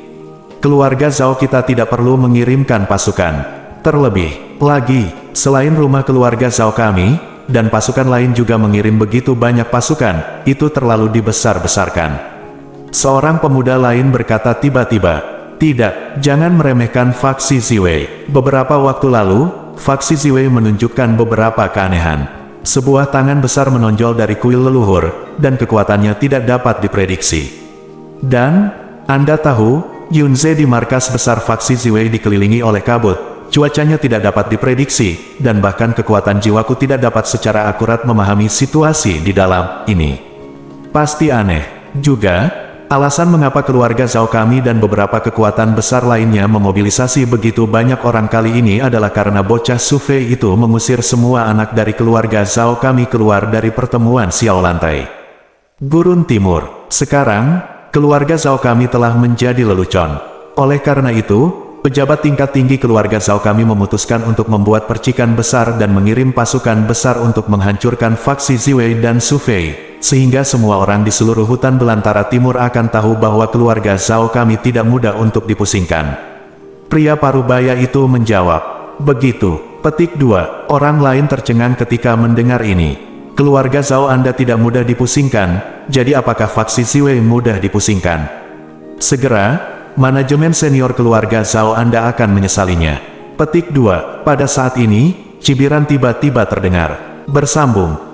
Keluarga Zhao kita tidak perlu mengirimkan pasukan. Terlebih lagi, selain rumah keluarga Zhao kami, dan pasukan lain juga mengirim begitu banyak pasukan, itu terlalu dibesar-besarkan. Seorang pemuda lain berkata tiba-tiba, tidak, jangan meremehkan faksi Ziwei. Beberapa waktu lalu, faksi Ziwei menunjukkan beberapa keanehan. Sebuah tangan besar menonjol dari kuil leluhur, dan kekuatannya tidak dapat diprediksi. Dan, Anda tahu, Yunze di markas besar faksi Ziwei dikelilingi oleh kabut, cuacanya tidak dapat diprediksi, dan bahkan kekuatan jiwaku tidak dapat secara akurat memahami situasi di dalam ini. Pasti aneh. Juga, alasan mengapa keluarga Zhao kami dan beberapa kekuatan besar lainnya memobilisasi begitu banyak orang kali ini adalah karena bocah Su Fei itu mengusir semua anak dari keluarga Zhao kami keluar dari pertemuan Xiao Lantai. Gurun Timur. Sekarang, keluarga Zhao kami telah menjadi lelucon. Oleh karena itu, pejabat tingkat tinggi keluarga Zhao kami memutuskan untuk membuat percikan besar dan mengirim pasukan besar untuk menghancurkan faksi Ziwei dan Su Fei, sehingga semua orang di seluruh hutan belantara timur akan tahu bahwa keluarga Zhao kami tidak mudah untuk dipusingkan. Pria parubaya itu menjawab, begitu. Petik 2, orang lain tercengang ketika mendengar ini. Keluarga Zhao Anda tidak mudah dipusingkan, jadi apakah faksi Ziwei mudah dipusingkan? Segera, manajemen senior keluarga Zhao Anda akan menyesalinya. Petik 2, pada saat ini, cibiran tiba-tiba terdengar. Bersambung.